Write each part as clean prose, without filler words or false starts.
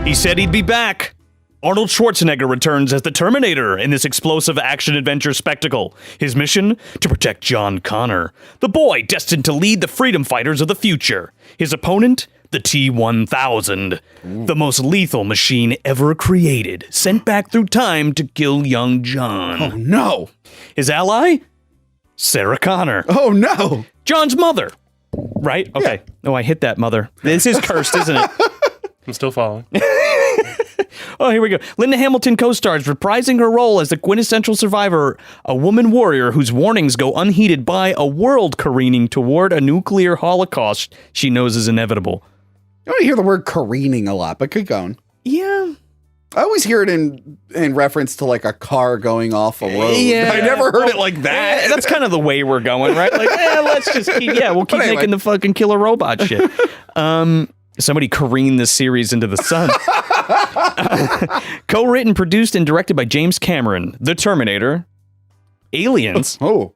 He said he'd be back. Arnold Schwarzenegger returns as the Terminator in this explosive action-adventure spectacle. His mission? To protect John Connor, the boy destined to lead the freedom fighters of the future. His opponent? The T-1000, the most lethal machine ever created, sent back through time to kill young John. Oh, no. His ally? Sarah Connor. Oh, no. John's mother. Right? Okay. Yeah. Oh, I hit that mother. This is cursed, isn't it? I'm still following. Oh, here we go. Linda Hamilton co-stars, reprising her role as the quintessential survivor, a woman warrior whose warnings go unheeded by a world careening toward a nuclear holocaust she knows is inevitable. I don't hear the word careening a lot, but keep going. Yeah. I always hear it in reference to like a car going off a road. Yeah. I never heard it like that. Yeah, that's kind of the way we're going, right? Like, let's just keep, we'll keep making the fucking killer robot shit. Somebody careened this series into the sun. Co-written, produced, and directed by James Cameron. The Terminator. Aliens. Oh.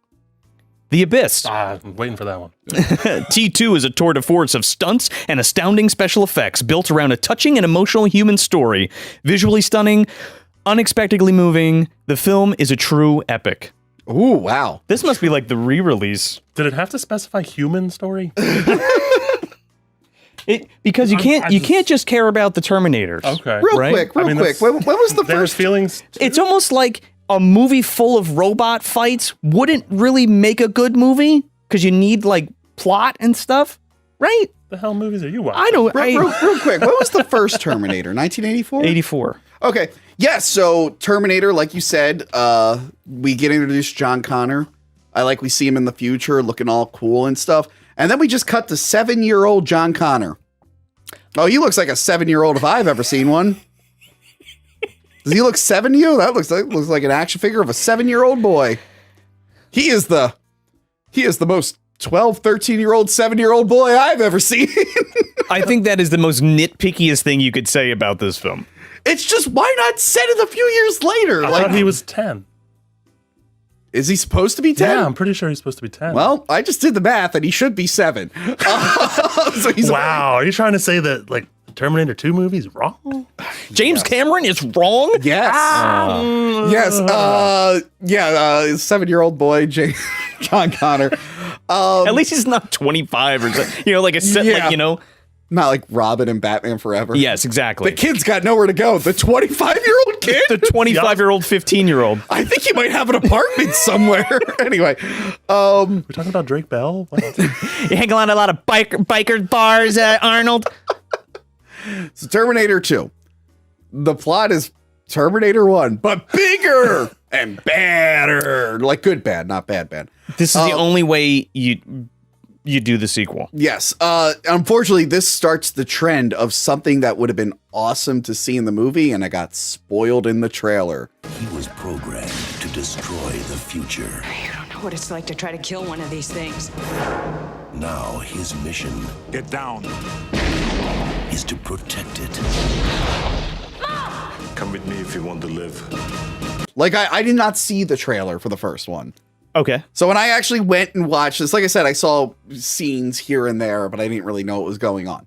The Abyss. I'm waiting for that one. T2 is a tour de force of stunts and astounding special effects built around a touching and emotional human story. Visually stunning, unexpectedly moving, the film is a true epic. Ooh, wow. This must be like the re-release. Did it have to specify human story? Because you can't just care about the Terminators. Okay. Real right? quick. When was the There's first feelings. It's almost like a movie full of robot fights wouldn't really make a good movie because you need like plot and stuff, right? The hell movies are you watching? I don't. real quick? When was the first Terminator? 1984? 84. Okay. Yes. So Terminator, like you said, we get introduced to John Connor. We see him in the future looking all cool and stuff. And then we just cut to 7-year-old John Connor. Oh, he looks like a 7-year-old if I've ever seen one. Does he look 7 to you? That looks like an action figure of a 7-year-old boy. He is the most 12, 13-year-old, 7-year-old boy I've ever seen. I think that is the most nitpickiest thing you could say about this film. It's just, why not set it a few years later? I thought he was 10. Is he supposed to be 10? Yeah, I'm pretty sure he's supposed to be 10. Well, I just did the math, and he should be 7. So he's wow, are you trying to say that like the Terminator 2 movie is wrong? James Cameron is wrong? Yes. Yes. 7-year-old boy, John Connor. At least he's not 25 or something. Like a set, Not like Robin and Batman Forever. Yes, exactly. The kid's got nowhere to go. The 25-year-old kid? The 25-year-old, 15-year-old. I think he might have an apartment somewhere. Anyway. We're talking about Drake Bell? What? You hang around a lot of biker bars, Arnold. So Terminator 2. The plot is Terminator 1, but bigger and badder. Like good bad, not bad bad. This is the only way you do the sequel. Yes. Unfortunately, this starts the trend of something that would have been awesome to see in the movie, and it got spoiled in the trailer. He was programmed to destroy the future. You don't know what it's like to try to kill one of these things. Now his mission Get down. is to protect it. Come with me if you want to live. Like, I did not see the trailer for the first one. Okay. So when I actually went and watched this, like I said, I saw scenes here and there, but I didn't really know what was going on.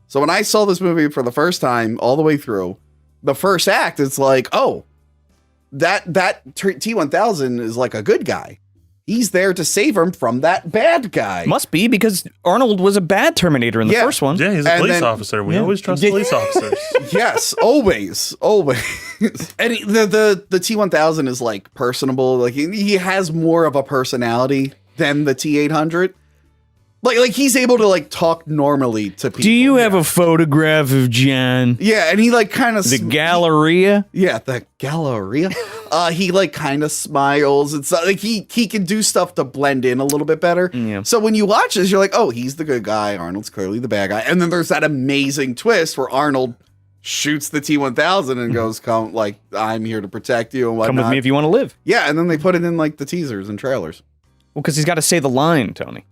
So when I saw this movie for the first time, all the way through, the first act, it's like, oh, that T-1000 is like a good guy. He's there to save him from that bad guy. Must be, because Arnold was a bad Terminator in the first one. Yeah, he's a police officer. We always trust police officers. Yes, always. And the T-1000 is like personable. Like he has more of a personality than the T-800. Like he's able to like talk normally to people. Do you have a photograph of John? Yeah, and he like kind of the Galleria. Yeah, the Galleria. He like kind of smiles. It's like he can do stuff to blend in a little bit better. Yeah. So when you watch this, you're like, oh, he's the good guy. Arnold's clearly the bad guy. And then there's that amazing twist where Arnold shoots the T-1000 and goes, "Come, like I'm here to protect you and whatnot. Come with me if you want to live." Yeah, and then they put it in like the teasers and trailers. Well, because he's got to say the line, Tony.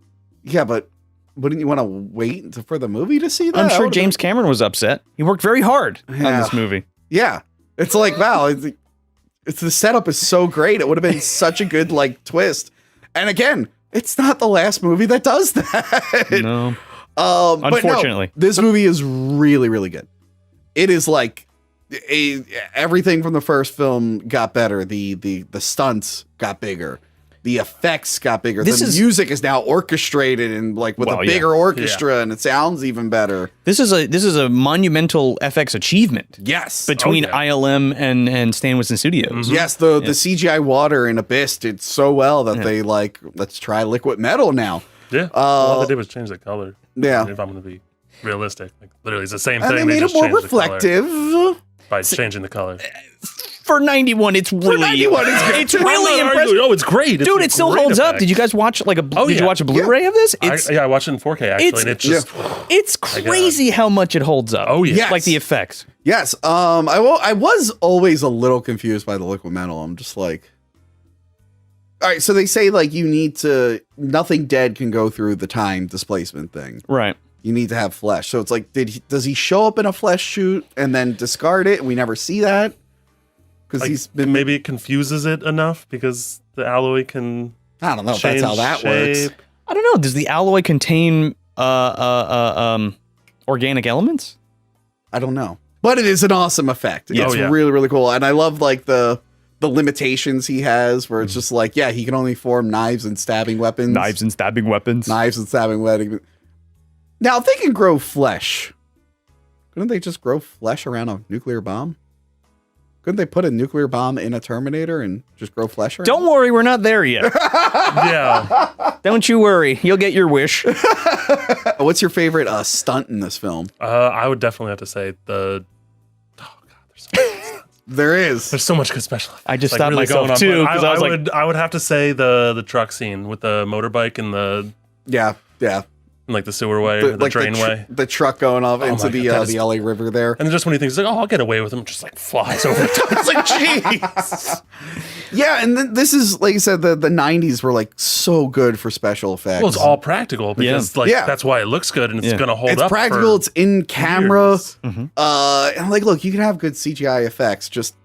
Yeah, but wouldn't you want to wait for the movie to see that? I'm sure James Cameron was upset. He worked very hard on this movie. Yeah, it's like, wow, it's the setup is so great. It would have been such a good like twist. And again, it's not the last movie that does that. No. Unfortunately, Unfortunately. this movie is really, really good. it is like everything from the first film got better. The stunts got bigger. The effects got bigger. Music is now orchestrated and like with a bigger orchestra, and it sounds even better. This is a monumental FX achievement. Yes, between ILM and Stan Winston Studios. Mm-hmm. Yes, the CGI water in Abyss did so well that they like, let's try liquid metal now. Yeah, all they did was change the color. Yeah, if I'm going to be realistic, like literally it's the same and thing. They made it more reflective by changing the color. For 91, it's really it's really impressive. Oh, it's great, dude! It still holds up. Did you guys watch like Did you watch a Blu-ray of this? I watched it in 4K actually, and it's just it's crazy how much it holds up. Oh yeah, like the effects. Yes. I was always a little confused by the liquid metal. I'm just like, all right. So they say like you need to nothing dead can go through the time displacement thing, right? You need to have flesh. So it's like, does he show up in a flesh shoot and then discard it, and we never see that? Because he's been maybe it confuses it enough because the alloy can. I don't know if that's how that works. I don't know. Does the alloy contain organic elements? I don't know, but it is an awesome effect. It's really, really cool, and I love like the limitations he has, where it's just like, he can only form knives and stabbing weapons. Knives and stabbing weapons. Now, if they can grow flesh, couldn't they just grow flesh around a nuclear bomb? Couldn't they put a nuclear bomb in a Terminator and just grow flesh around? Don't worry, we're not there yet. Yeah. Don't you worry. You'll get your wish. What's your favorite stunt in this film? I would definitely have to say the... Oh, God, there's so much good special effects. I just stopped myself, too, because I would have to say the truck scene with the motorbike and the... Yeah. And like the sewerway, the drainway. The truck going off into the LA River there. And then just when he thinks, like, I'll get away with him, just like flies over the top. It's like, jeez. Yeah, and then this is, like you said, the 90s were like so good for special effects. Well, it's all practical because that's why it looks good and it's going to hold up. It's practical, it's in camera. And like, look, you can have good CGI effects, just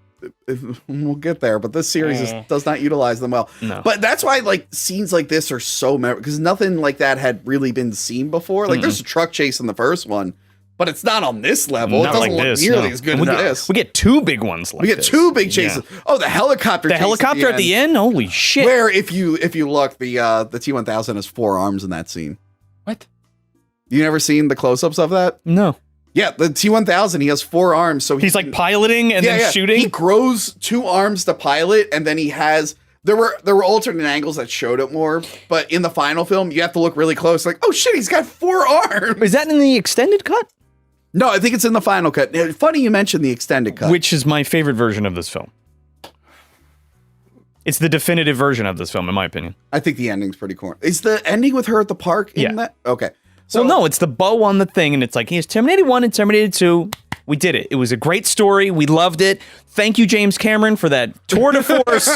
we'll get there, but this series does not utilize them well. No. But that's why like scenes like this are so memorable, because nothing like that had really been seen before. Like there's a truck chase in the first one, but it's not on this level. Not it doesn't like look this, nearly as good as this. We get two big ones like we get this. two big chases. Yeah. Oh, the helicopter chase at the end? Holy shit. Where if you look, the T-1000 has 4 arms in that scene. What? You never seen the close-ups of that? No. Yeah, the T-1000, he has 4 arms, so he's like piloting and then shooting. He grows 2 arms to pilot, and then he has. There were alternate angles that showed it more, but in the final film, you have to look really close. Like, oh shit, he's got 4 arms. Is that in the extended cut? No, I think it's in the final cut. Funny you mentioned the extended cut, which is my favorite version of this film. It's the definitive version of this film, in my opinion. I think the ending's pretty cool. Is the ending with her at the park in that? Okay. So no, it's the bow on the thing, and it's like, here's Terminator 1 and Terminator 2. We did it. It was a great story. We loved it. Thank you, James Cameron, for that tour de force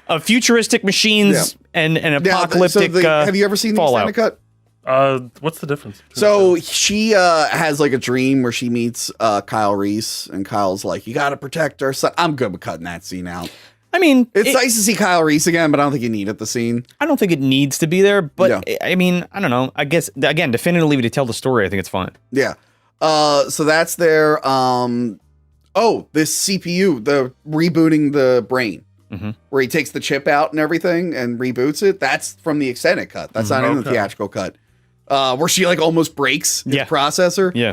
of futuristic machines and apocalyptic have you ever seen Fallout. the extended cut? What's the difference? So she has like a dream where she meets Kyle Reese, and Kyle's like, you got to protect our son. I'm good with cutting that scene out. I mean, it's nice to see Kyle Reese again, but I don't think you need it, the scene. I don't think it needs to be there, but I mean, I don't know. I guess, again, definitively to tell the story, I think it's fine. Yeah. So that's their, this CPU, the rebooting the brain, where he takes the chip out and everything and reboots it. That's from the extended cut. That's not in the theatrical cut. Where she like almost breaks the processor. Yeah.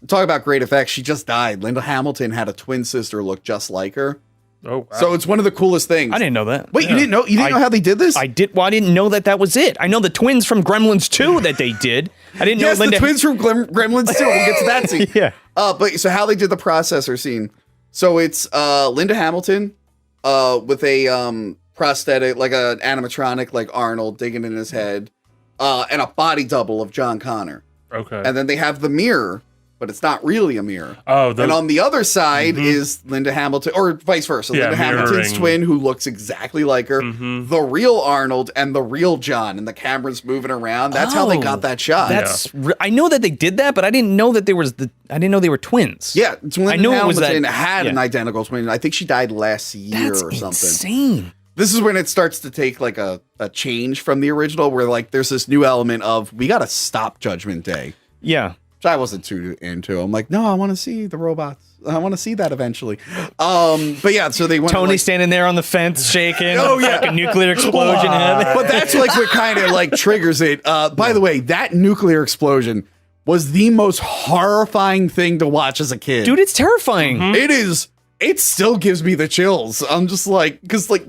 Talk about great effects. She just died. Linda Hamilton had a twin sister look just like her. Oh, wow. So it's one of the coolest things. I didn't know that. Wait, you didn't know? You didn't know how they did this? I did. Well, I didn't know that was it. I know the twins from Gremlins 2 that they did. I didn't know Linda. The twins from Gremlins 2. We'll get to that scene. Yeah. But so how they did the processor scene. So it's Linda Hamilton with a prosthetic, like an animatronic, like Arnold digging in his head, and a body double of John Connor. Okay. And then they have the mirror, but it's not really a mirror. Oh, and on the other side is Linda Hamilton, or vice versa. Linda Hamilton's twin, who looks exactly like her, the real Arnold and the real John, and the camera's moving around. That's how they got that shot. I know that they did that, but I didn't know that I didn't know they were twins. Yeah, Linda I knew Hamilton it was had an identical twin. I think she died last year or something. Insane. This is when it starts to take like a change from the original, where like there's this new element of we got to stop Judgment Day. Yeah. which I wasn't too into. I'm like, no, I want to see the robots. I want to see that eventually. But yeah, so they went. Tony like, standing there on the fence, shaking. Oh, yeah. Fucking nuclear explosion happening. but that's like what kind of like triggers it. By the way, that nuclear explosion was the most horrifying thing to watch as a kid. Dude, it's terrifying. It is. It still gives me the chills. I'm just like, because like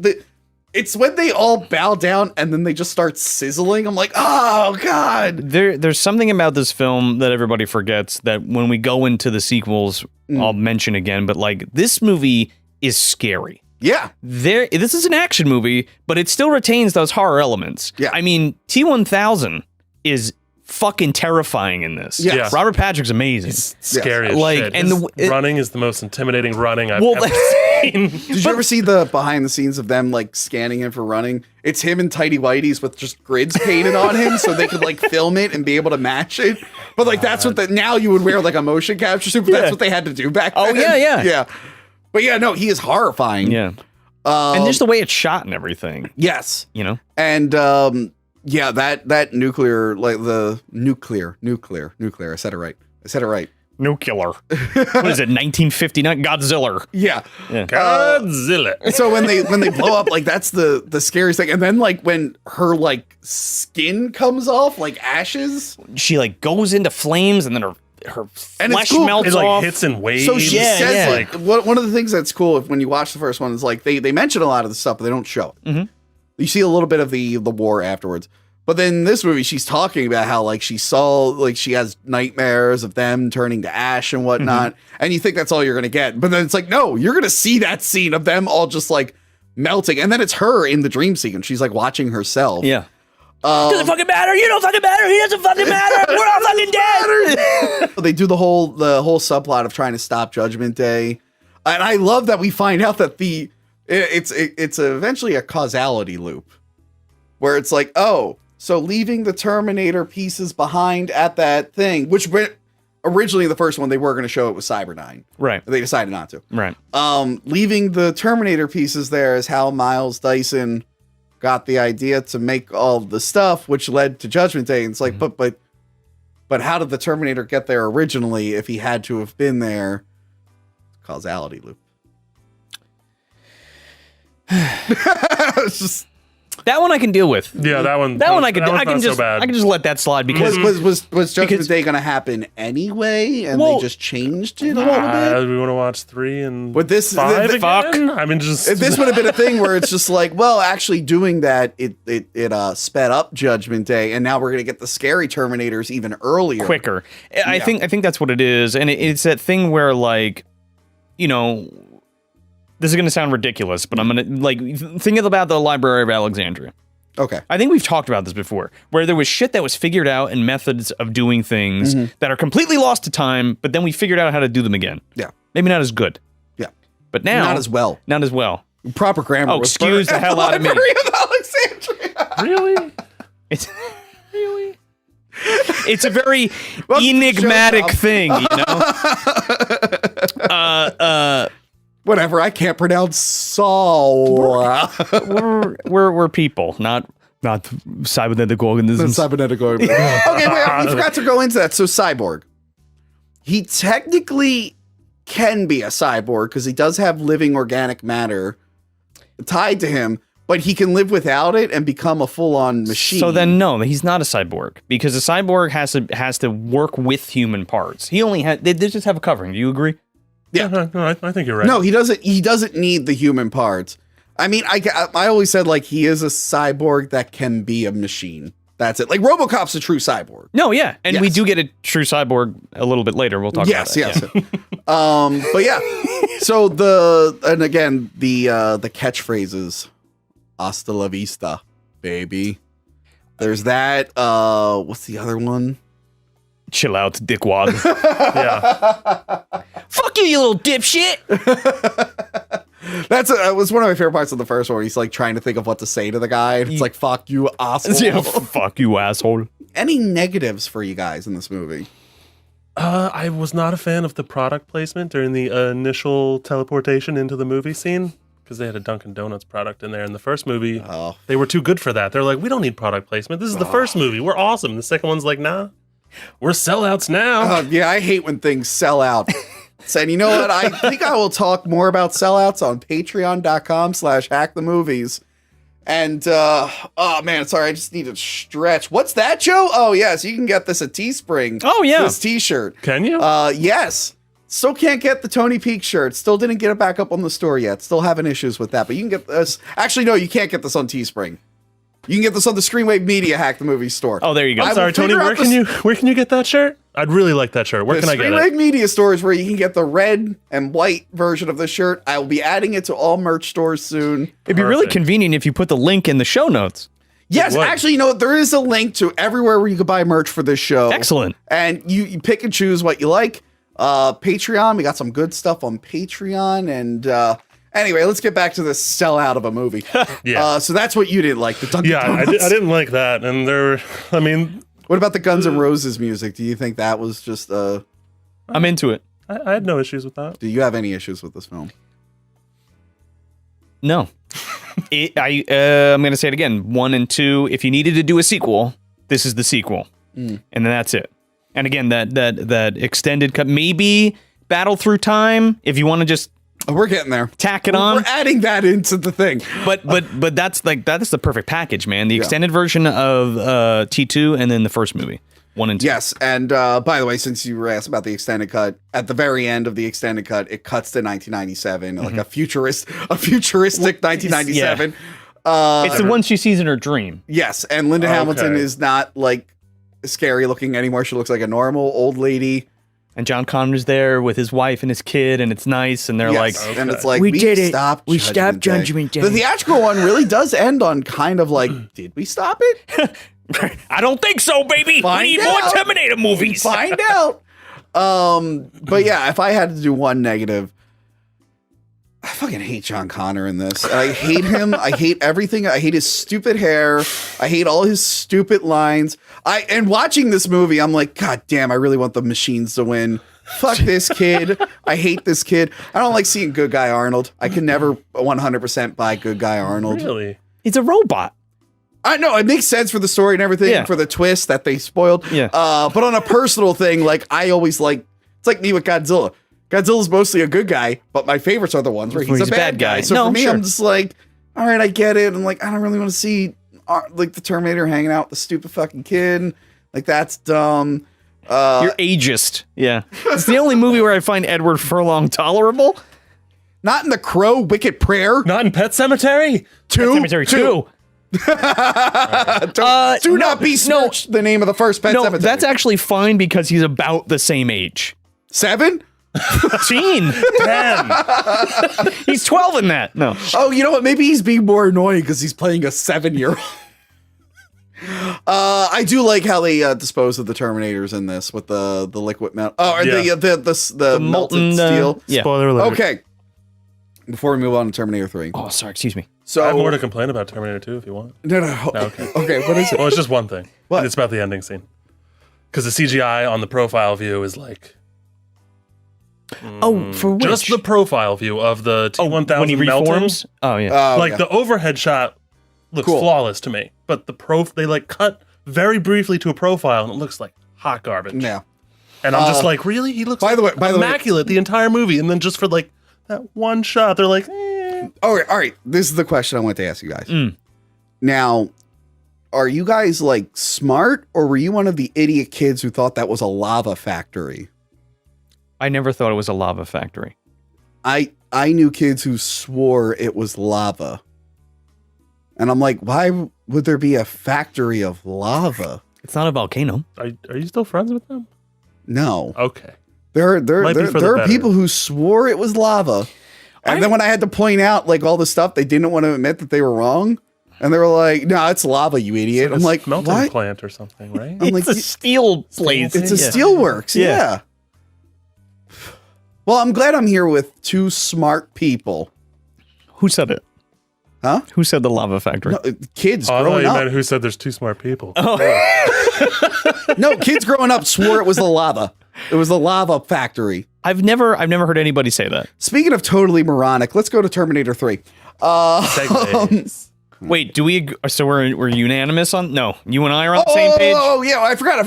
it's when they all bow down and then they just start sizzling. I'm like, oh god. There's something about this film that everybody forgets that when we go into the sequels, I'll mention again, but like this movie is scary. Yeah. This is an action movie, but it still retains those horror elements. Yeah. I mean, T-1000 is fucking terrifying in this. Yes. Yeah. Robert Patrick's amazing. Scary as Like, shit. and His running is the most intimidating running I've Well, ever seen. Did you ever see the behind the scenes of them like scanning him for running? It's him in tighty whities with just grids painted on him so they could like film it and be able to match it. But like that's what now you would wear like a motion capture suit, but that's what they had to do back then. Oh, yeah. Yeah. But yeah, no, he is horrifying. Yeah. And just the way it's shot and everything, Yes. you know? And yeah, that nuclear, like the nuclear. I said it right. Nuclear. What is it, 1959? Godzilla. Yeah. Godzilla. So when they blow up, like that's the scariest thing. And then like when her like skin comes off, like ashes. She like goes into flames and then her And it's flesh cool. melts It like off. hits in waves. So she Yeah, says yeah. like one of the things that's cool when you watch the first one is like they mention a lot of the stuff, but they don't show it. Mm-hmm. You see a little bit of the war afterwards. But then in this movie, she's talking about how like she saw like she has nightmares of them turning to ash and whatnot, and you think that's all you're gonna get. But then it's like, no, you're gonna see that scene of them all just like melting, and then it's her in the dream sequence. She's like watching herself. Yeah. Doesn't fucking matter. You don't fucking matter. He doesn't fucking matter. We're all fucking dead. They do the whole subplot of trying to stop Judgment Day, and I love that we find out that it's eventually a causality loop, where it's like, oh, so leaving the Terminator pieces behind at that thing, which originally the first one they were going to show it was Cyberdyne, Right. they decided not to. Right. Leaving the Terminator pieces there is how Miles Dyson got the idea to make all the stuff, which led to Judgment Day. And it's like, but how did the Terminator get there originally if he had to have been there? Causality loop. It's just That one I can deal with. Yeah, that one. That one I can. That one's I can not just. so bad. I can just let that slide because was Judgment because- Day going to happen anyway, and Well, they just changed it a little bit? We want to watch 3 and With this, 5 again? fuck. I mean, just this would have been a thing where it's just like, well, actually doing that, it sped up Judgment Day, and now we're gonna get the scary Terminators even earlier, quicker. I think that's what it is, and it's that thing where like, you know, this is gonna sound ridiculous, but I'm gonna like think about the Library of Alexandria. Okay. I think we've talked about this before, where there was shit that was figured out and methods of doing things that are completely lost to time, but then we figured out how to do them again. Yeah. Maybe not as good, Yeah. but now Not as well. Not as well. Proper grammar. Oh, was excuse burned the hell at out of me. Library of Alexandria. really. It's really. It's a very Welcome to the show, enigmatic Tom. thing, you know. Whatever. I can't pronounce Saul. We're people, not cybernetic organisms. Cybernetic organ. Okay, wait. We forgot to go into that. So Cyborg. He technically can be a cyborg because he does have living organic matter tied to him, but he can live without it and become a full-on machine. So then, no, he's not a cyborg because a cyborg has to work with human parts. He only they just have a covering. Do you agree? Yeah. No, I think you're right. No, he doesn't. He doesn't need the human parts. I mean, I always said like he is a cyborg that can be a machine. That's it. Like RoboCop's a true cyborg. No, yeah, and we Yes. do get a true cyborg a little bit later. We'll talk about that. Yes. Yeah. But yeah. So the catchphrases, "Hasta la vista, baby." There's that. What's the other one? Chill out, dickwad. Yeah. Fuck you, you little dipshit. That was one of my favorite parts of the first one. Where he's like trying to think of what to say to the guy, and it's like "fuck you, asshole." Yeah, fuck you, asshole. Any negatives for you guys in this movie? I was not a fan of the product placement during the initial teleportation into the movie scene because they had a Dunkin' Donuts product in there. In the first movie, they were too good for that. They're like, we don't need product placement. This is the first movie. We're awesome. The second one's like, nah. We're sellouts now. Yeah, I hate when things sell out. And you know what? I think I will talk more about sellouts on patreon.com/hackthemovies. And, oh man, sorry, I just need to stretch. What's that, Joe? Oh, yes, you can get this at Teespring. Oh, yeah. This t-shirt. Can you? Yes. Still can't get the Tony Peak shirt. Still didn't get it back up on the store yet. Still having issues with that. But you can get this. Actually, no, you can't get this on Teespring. You can get this on the Screenwave Media Hack the Movie store. Oh, there you go. I Sorry, will Tony, figure out where can you get that shirt? I'd really like that shirt. Where the can I get Screenwave it? Media store is where you can get the red and white version of the shirt. I will be adding it to all merch stores soon. It'd be really Perfect. convenient if you put the link in the show notes. Yes, would. actually, you know what? There is a link to everywhere where you can buy merch for this show. Excellent. And you pick and choose what you like. Patreon, we got some good stuff on Patreon. And anyway, let's get back to this sellout of a movie. Yeah. So that's what you didn't like, the Dunkin' Yeah, I Donuts. didn't like that. And I mean, What about the Guns N' Roses music? Do you think that was just I'm into it. I had no issues with that. do you have any issues with this film? No. I'm going to say it again. 1 and 2, if you needed to do a sequel, this is the sequel. And then that's it. And again, that extended cut, maybe Battle Through Time, if you want to just Oh, we're getting there. tack it We're on. adding that into the thing. But that's the perfect package, man. The extended version of T2 and then the first movie, 1 and 2. Yes, and by the way, since you were asked about the extended cut, at the very end of the extended cut, it cuts to 1997, like a futuristic 1997. It's the one she sees in her dream. Yes, and Linda Hamilton is not like scary looking anymore. She looks like a normal old lady. And John Connor's there with his wife and his kid, and it's nice. And they're Yes, like, and it's like We did it. Stopped We stopped Judgment Day. The theatrical one really does end on kind of like, did we stop it? I don't think so, baby. Find we need more out. Terminator movies. Find out. But yeah, if I had to do one negative, I fucking hate John Connor in this. I hate him. I hate everything. I hate his stupid hair. I hate all his stupid lines. And watching this movie, I'm like, God damn, I really want the machines to win. Fuck this kid. I hate this kid. I don't like seeing good guy Arnold. I can never 100% buy good guy Arnold. Really? He's a robot. I know it makes sense for the story and everything, Yeah. for the twist that they spoiled. Yeah. But on a personal thing, like I always like, it's like me with Godzilla. Godzilla's mostly a good guy, but my favorites are the ones where he's a bad guy. So No, for me, sure. I'm just like, all right, I get it. I'm like, I don't really want to see like the Terminator hanging out with the stupid fucking kid. Like that's dumb. You're ageist. Yeah. It's the only movie where I find Edward Furlong tolerable. Not in The Crow, Wicked Prayer. Not in Pet Cemetery? Cemetery 2. Do not be smirched the name of the first Pet No, Cemetery. that's actually fine because he's about the same age. 7? Teen. 10. He's 12 in that. No. Oh, you know what? Maybe he's being more annoying because he's playing a 7-year-old. I do like how they dispose of the Terminators in this with the liquid metal. Oh, or Yeah. the molten, melted steel. Yeah. Spoiler alert. Okay. Before we move on to Terminator 3. Oh, sorry. Excuse me. So I have more to complain about Terminator 2 if you want. no. Okay. Okay, what is it? Well, it's just one thing. What? And it's about the ending scene. Because the CGI on the profile view is like Oh, for which? just the profile view of the T-1000 when he melting. reforms? Oh, yeah. Like the overhead shot looks Cool. flawless to me, but they like cut very briefly to a profile and it looks like hot garbage. Yeah. And I'm just like, really? He looks by the way- immaculate the entire movie, and then just for like that one shot, they're like, eh. All right. This is the question I want to ask you guys. Now, are you guys like smart, or were you one of the idiot kids who thought that was a lava factory? I never thought it was a lava factory. I knew kids who swore it was lava. And I'm like, why would there be a factory of lava? It's not a volcano. Are you still friends with them? No. Okay. There Might be for the are better. people who swore it was lava. And then when I had to point out like all the stuff, they didn't want to admit that they were wrong. And they were like, no, it's lava, you idiot. I'm like, melting what? plant or something, right? I'm like, It's a steel place. it's a Yeah. steelworks. Yeah. Yeah. Well, I'm glad I'm here with two smart people. Who said it? Huh? Who said the lava factory? No, kids Oh, I thought growing you up. meant who said there's two smart people. No, kids growing up swore it was the lava. It was the lava factory. I've never heard anybody say that. Speaking of totally moronic, let's go to Terminator 3. Segways. Wait, do we? So we're unanimous on? No, you and I are on the same page. Oh, yeah, I forgot.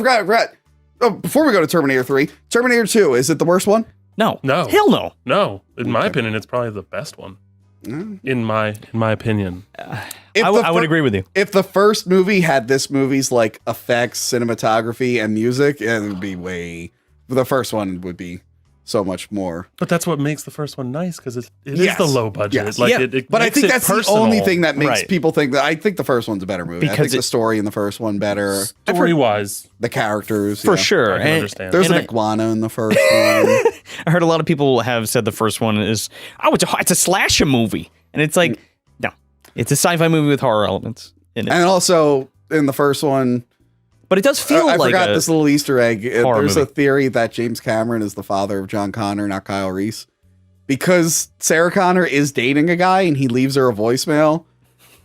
before we go to Terminator 3, Terminator 2, is it the worst one? No. No. Hell no. No, in my opinion, it's probably the best one. In my opinion. If I the would agree with you. If the first movie had this movie's like effects, cinematography, and music, it would be the first one would be so much more. But that's what makes the first one nice, because it is Yes. the low budget. Yes. Like Yeah. it But I makes think it that's personal. the only thing that makes Right. people think that. I think the first one's a better movie. I Because think the story in the first one better. Story-wise, The characters. For yeah. sure. I can And understand. There's And an I- iguana in the first one. I heard a lot of people have said the first one is, it's a slasher movie. And it's like, no, it's a sci-fi movie with horror elements in it. And also in the first one, But it does feel I like forgot this little Easter egg. horror There's movie. a theory that James Cameron is the father of John Connor, not Kyle Reese, because Sarah Connor is dating a guy and he leaves her a voicemail.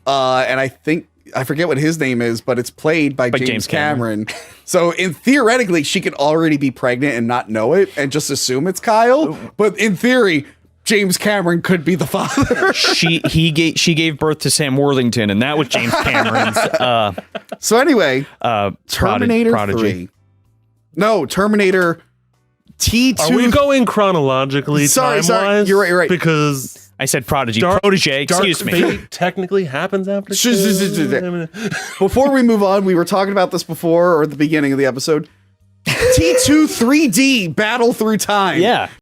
And I forget what his name is, but it's played by James Cameron. So theoretically, she could already be pregnant and not know it and just assume it's Kyle. But in theory, James Cameron could be the father. she gave birth to Sam Worthington, and that was James Cameron's So anyway, Terminator prodigy. 3. No, Terminator T2. are we going chronologically Sorry, time-wise? you're right. Because I said prodigy, protege. Excuse me. Fate technically happens after. Before we move on, we were talking about this before or at the beginning of the episode. T2 3D Battle Through Time. Yeah.